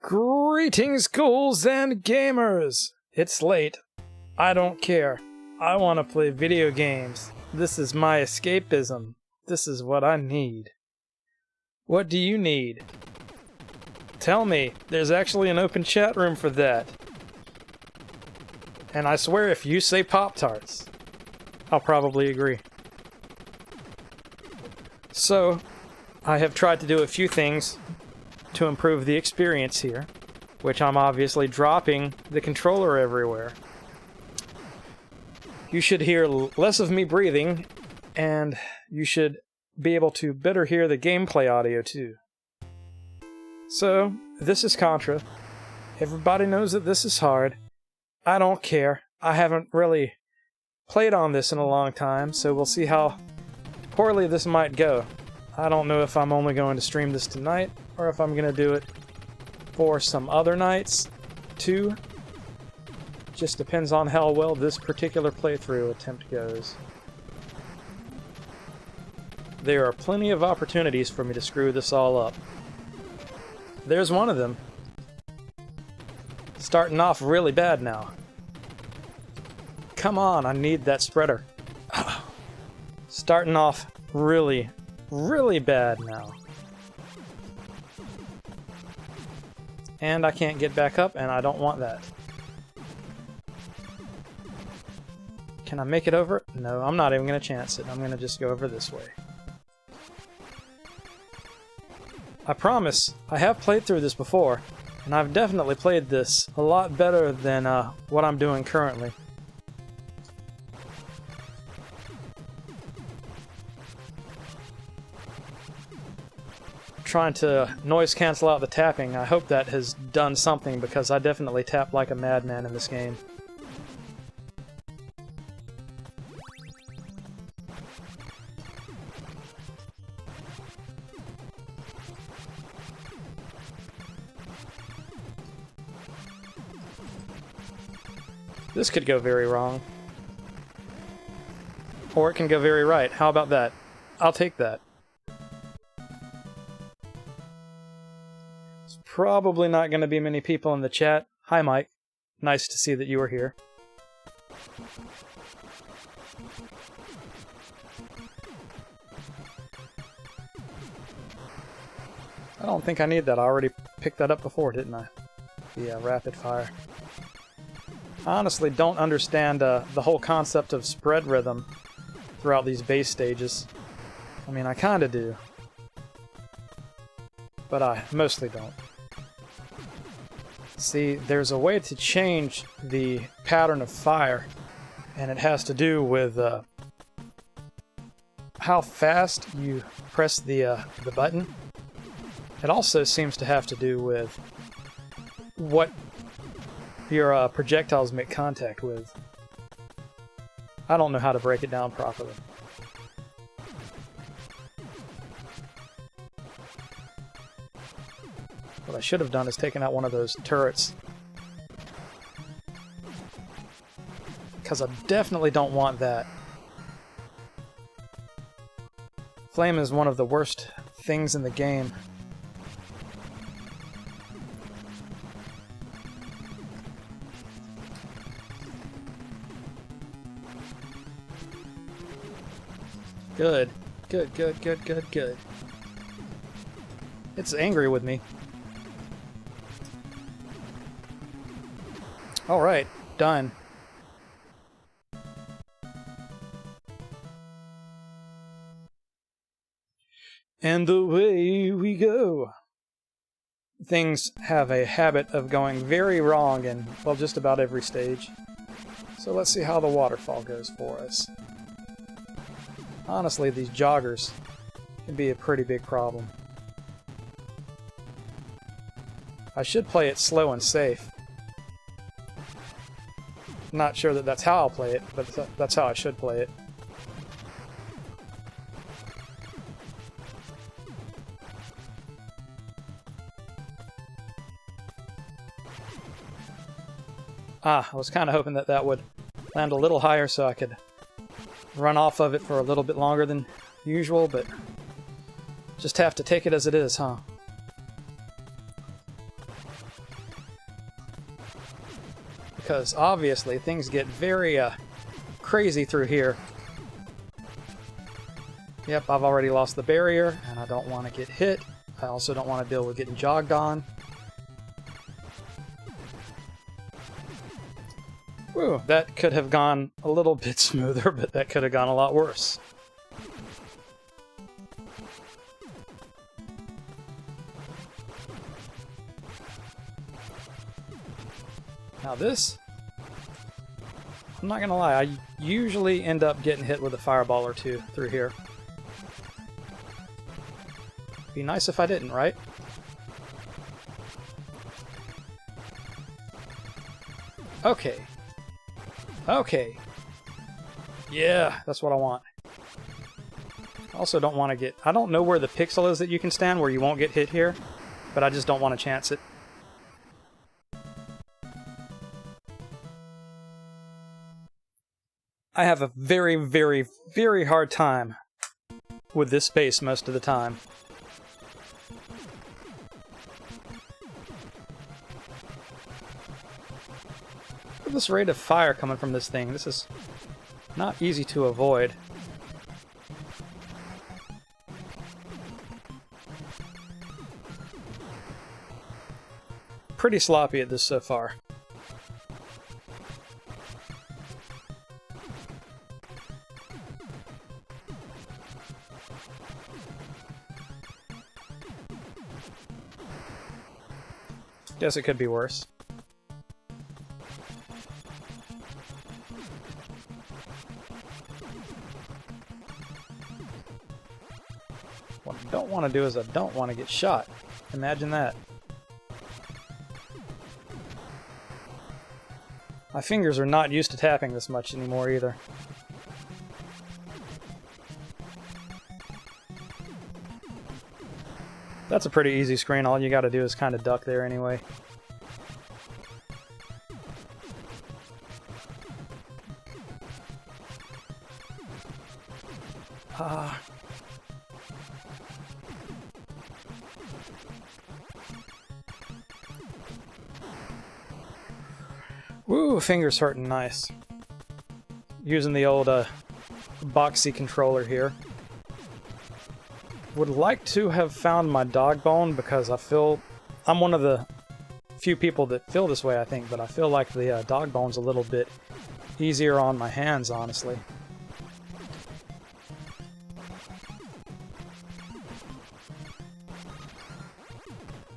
Greetings, ghouls and gamers! It's late. I don't care. I want to play video games. This is my escapism. This is what I need. What do you need? Tell me. There's actually an open chat room for that. And I swear if you say Pop-Tarts, I'll probably agree. So, I have tried to do a few things to improve the experience here, which I'm obviously dropping the controller everywhere. You should hear less of me breathing, and you should be able to better hear the gameplay audio too. So, this is Contra. Everybody knows that this is hard. I don't care. I haven't really played on this in a long time, so we'll see how poorly this might go. I don't know if I'm only going to stream this tonight, or if I'm going to do it for some other nights, too. Just depends on how well this particular playthrough attempt goes. There are plenty of opportunities for me to screw this all up. There's one of them. Starting off really bad now. Come on, I need that spreader. Starting off really bad now. And I can't get back up, and I don't want that. Can I make it over? No, I'm not even going to chance it. I'm going to just go over this way. I promise, I have played through this before, and I've definitely played this a lot better than what I'm doing currently. Trying to noise cancel out the tapping. I hope that has done something, because I definitely tap like a madman in this game. This could go very wrong. Or it can go very right. How about that? I'll take that. Probably not going to be many people in the chat. Hi, Mike. Nice to see that you are here. I don't think I need that. I already picked that up before, didn't I? Yeah, rapid fire. I honestly don't understand the whole concept of spread rhythm throughout these base stages. I mean, I kinda do. But I mostly don't. See, there's a way to change the pattern of fire, and it has to do with how fast you press the button. It also seems to have to do with what your projectiles make contact with. I don't know how to break it down properly. What I should have done is taken out one of those turrets. Because I definitely don't want that. Flame is one of the worst things in the game. Good. Good, good, good, good, good. It's angry with me. Alright, done. And away we go. Things have a habit of going very wrong in, well, just about every stage. So let's see how the waterfall goes for us. Honestly, these joggers can be a pretty big problem. I should play it slow and safe. Not sure that that's how I'll play it, but that's how I should play it. I was kind of hoping that that would land a little higher so I could run off of it for a little bit longer than usual, but just have to take it as it is, huh? Because obviously things get very crazy through here. Yep, I've already lost the barrier, and I don't want to get hit. I also don't want to deal with getting jogged on. Whew, that could have gone a little bit smoother, but that could have gone a lot worse. Now this, I'm not gonna lie, I usually end up getting hit with a fireball or two through here. Be nice if I didn't, right? Okay. Okay. Yeah, that's what I want. I also don't want to get... I don't know where the pixel is that you can stand where you won't get hit here, but I just don't want to chance it. I have a very, very, very hard time with this space most of the time. Look at this rate of fire coming from this thing. This is not easy to avoid. Pretty sloppy at this so far. Guess it could be worse. What I don't want to do is I don't want to get shot. Imagine that. My fingers are not used to tapping this much anymore either. That's a pretty easy screen. All you gotta do is kind of duck there anyway. Woo, fingers hurting nice. Using the old boxy controller here. Would like to have found my dog bone because I feel... I'm one of the few people that feel this way, I think, but I feel like the dog bone's a little bit easier on my hands, honestly.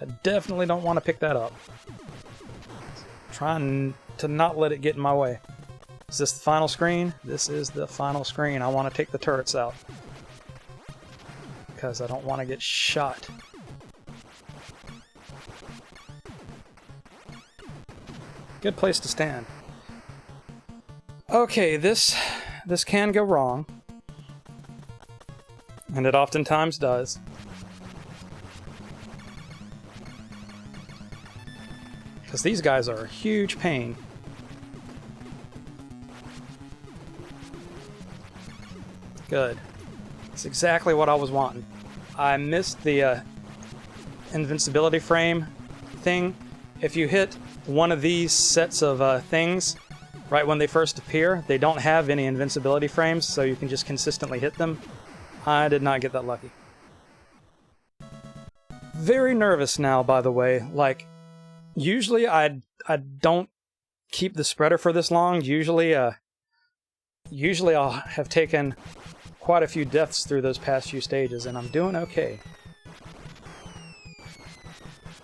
I definitely don't want to pick that up. Trying to not let it get in my way. Is this the final screen? This is the final screen. I want to take the turrets out. Because I don't want to get shot. Good place to stand. Okay, this can go wrong. And it oftentimes does. Because these guys are a huge pain. Good. That's exactly what I was wanting. I missed the invincibility frame thing. If you hit one of these sets of things right when they first appear, they don't have any invincibility frames, so you can just consistently hit them. I did not get that lucky. Very nervous now, by the way. Like, usually I don't keep the spreader for this long. Usually I'll have taken quite a few deaths through those past few stages, and I'm doing okay.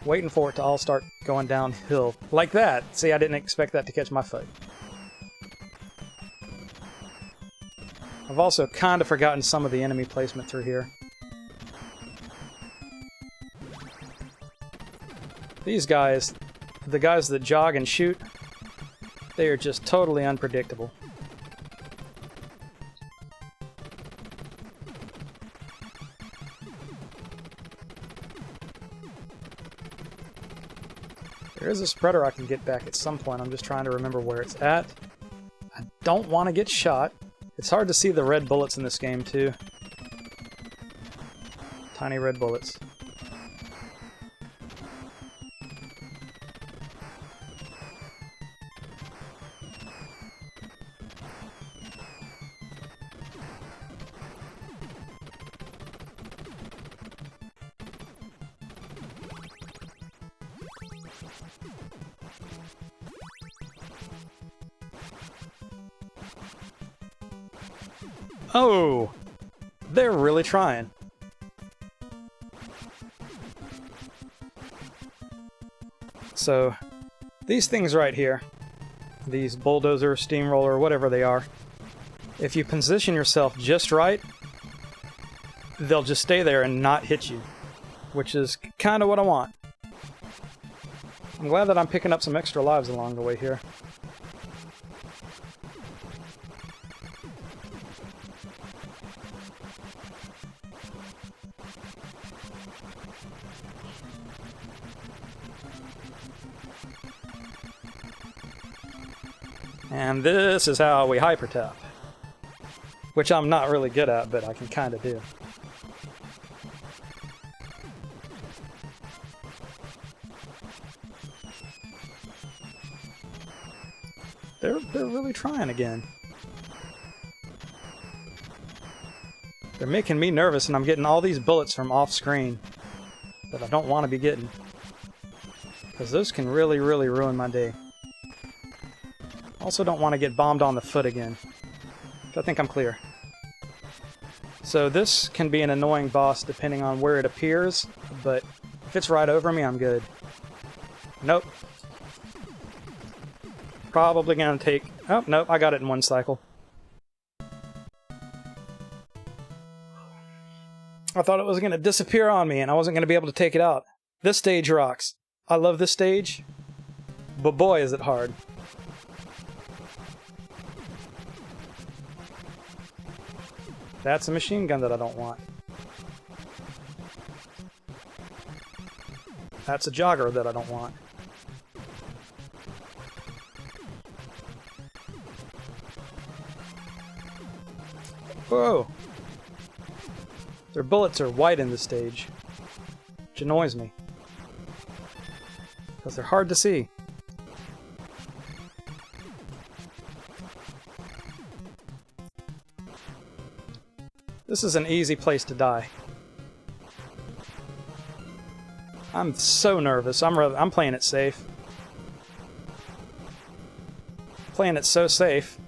Waiting for it to all start going downhill. Like that! See, I didn't expect that to catch my foot. I've also kind of forgotten some of the enemy placement through here. These guys, the guys that jog and shoot, they are just totally unpredictable. There is a spreader I can get back at some point. I'm just trying to remember where it's at. I don't want to get shot. It's hard to see the red bullets in this game, too. Tiny red bullets. Oh! They're really trying. So, these things right here, these bulldozer, steamroller, whatever they are, if you position yourself just right, they'll just stay there and not hit you, which is kind of what I want. I'm glad that I'm picking up some extra lives along the way here. And this is how we hyper tap. Which I'm not really good at, but I can kind of do. They're really trying again. They're making me nervous, and I'm getting all these bullets from off screen that I don't want to be getting. Because those can really, really ruin my day. Also don't want to get bombed on the foot again. I think I'm clear. So this can be an annoying boss depending on where it appears, but if it's right over me, I'm good. Nope. Probably gonna take... Oh, nope, I got it in one cycle. I thought it was gonna disappear on me and I wasn't gonna be able to take it out. This stage rocks. I love this stage, but boy is it hard. That's a machine gun that I don't want. That's a jogger that I don't want. Whoa! Their bullets are white in this stage, which annoys me. Because they're hard to see. This is an easy place to die. I'm so nervous. I'm playing it safe. Playing it so safe.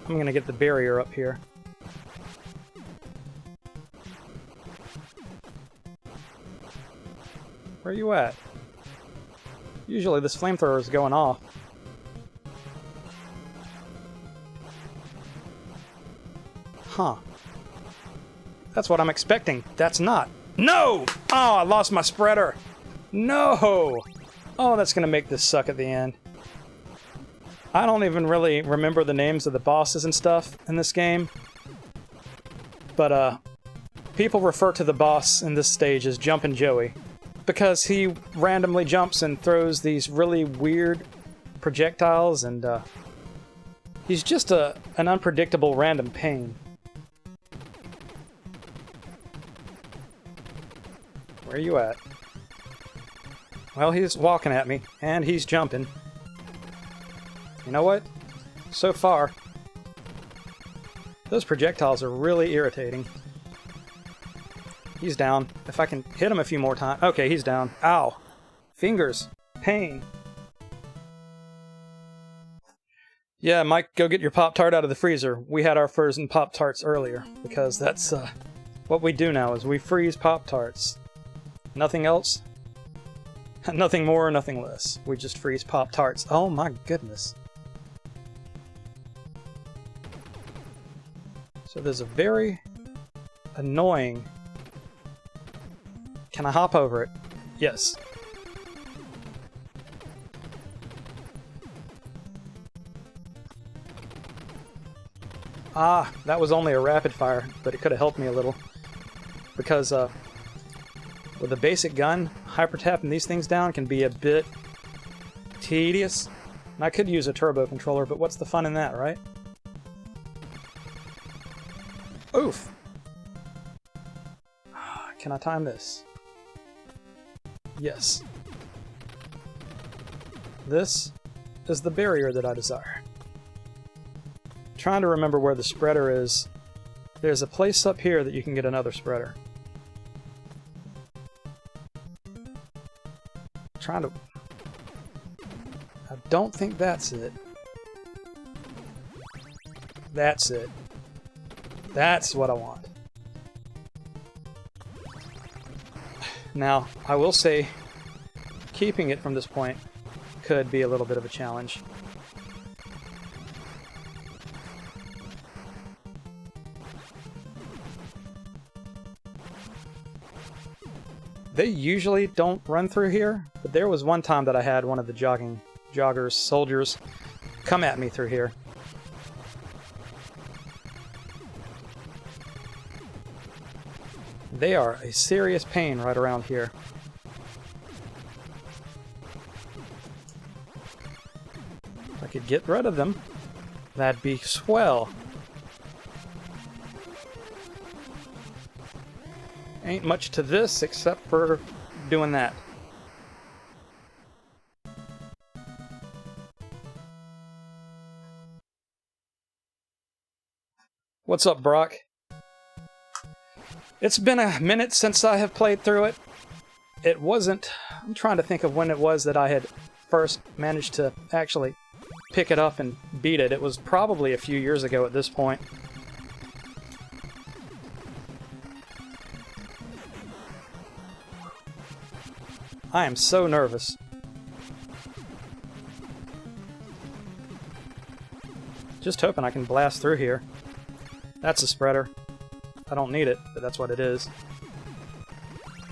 I'm gonna get the barrier up here. Where are you at? Usually this flamethrower is going off. Huh. That's what I'm expecting. That's not. No! Oh, I lost my spreader. No! Oh, that's gonna make this suck at the end. I don't even really remember the names of the bosses and stuff in this game. But, people refer to the boss in this stage as Jumpin' Joey. Because he randomly jumps and throws these really weird projectiles, and, he's just an unpredictable random pain. Where are you at? Well, he's walking at me, and he's jumping. You know what? So far, those projectiles are really irritating. He's down. If I can hit him a few more times... Okay, he's down. Ow! Fingers. Pain. Yeah, Mike, go get your Pop-Tart out of the freezer. We had our frozen Pop-Tarts earlier, because that's, what we do now, is we freeze Pop-Tarts. Nothing else? Nothing more, nothing less. We just freeze Pop-Tarts. Oh my goodness. So there's a very annoying... Can I hop over it? Yes. Ah, that was only a rapid fire, but it could have helped me a little. Because, with a basic gun, hyper tapping these things down can be a bit tedious. And I could use a turbo controller, but what's the fun in that, right? Oof! Can I time this? Yes. This is the barrier that I desire. Trying to remember where the spreader is. There's a place up here that you can get another spreader. Trying to... I don't think that's it. That's it. That's what I want. Now, I will say, keeping it from this point could be a little bit of a challenge. They usually don't run through here, but there was one time that I had one of the soldiers, come at me through here. They are a serious pain right around here. If I could get rid of them, that'd be swell. Ain't much to this except for doing that. What's up, Brock? It's been a minute since I have played through it. It wasn't... I'm trying to think of when it was that I had first managed to actually pick it up and beat it. It was probably a few years ago at this point. I am so nervous. Just hoping I can blast through here. That's a spreader. I don't need it, but that's what it is.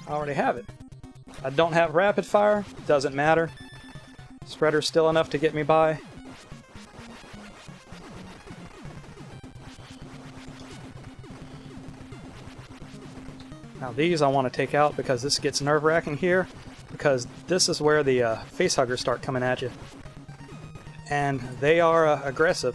I already have it. I don't have rapid fire. Doesn't matter. Spreader's still enough to get me by. Now these I want to take out because this gets nerve-wracking here, because this is where the facehuggers start coming at you. And they are aggressive.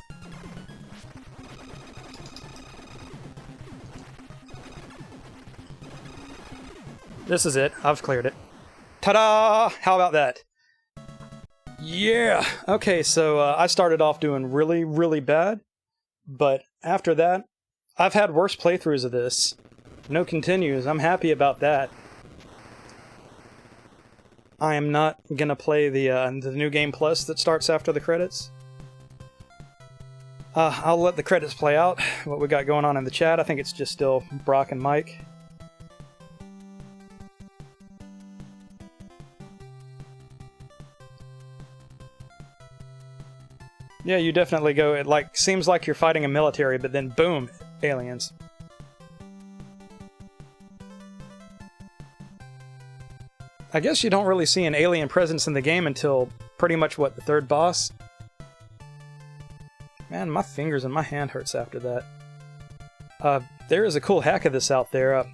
This is it. I've cleared it. Ta-da! How about that? Yeah! Okay, so I started off doing really, really bad, but after that, I've had worse playthroughs of this. No continues. I'm happy about that. I am not gonna play the New Game Plus that starts after the credits. I'll let the credits play out. What we got going on in the chat, I think it's just still Brock and Mike. Yeah, you definitely go, it like seems like you're fighting a military, but then boom, aliens. I guess you don't really see an alien presence in the game until pretty much, what, the third boss? Man, my fingers and my hand hurts after that. There is a cool hack of this out there.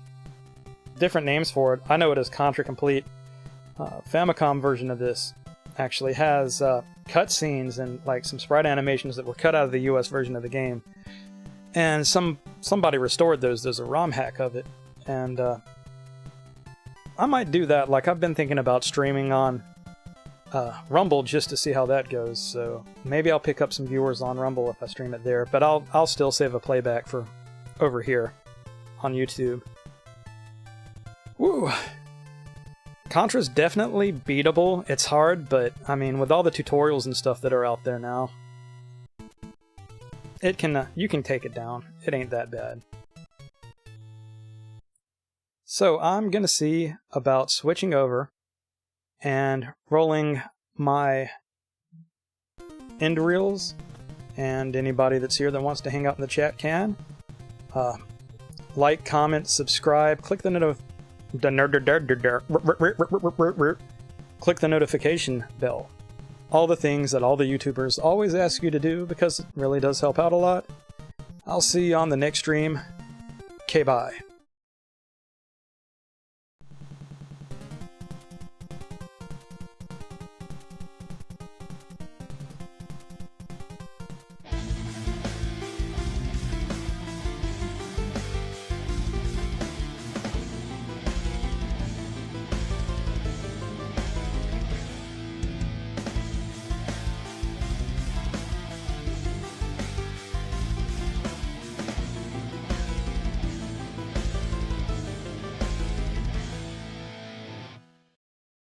Different names for it. I know it as Contra Complete. Famicom version of this actually has cutscenes and like some sprite animations that were cut out of the US version of the game. And somebody restored those. There's a ROM hack of it. And I might do that. Like, I've been thinking about streaming on Rumble just to see how that goes. So maybe I'll pick up some viewers on Rumble if I stream it there. But I'll still save a playback for over here on YouTube. Woo! Contra's definitely beatable. It's hard, but I mean, with all the tutorials and stuff that are out there now, it can you can take it down. It ain't that bad. So I'm gonna see about switching over and rolling my end reels, and anybody that's here that wants to hang out in the chat can. Like, comment, subscribe, click the notification bell. All the things that all the YouTubers always ask you to do, because it really does help out a lot. I'll see you on the next stream. Okay, bye.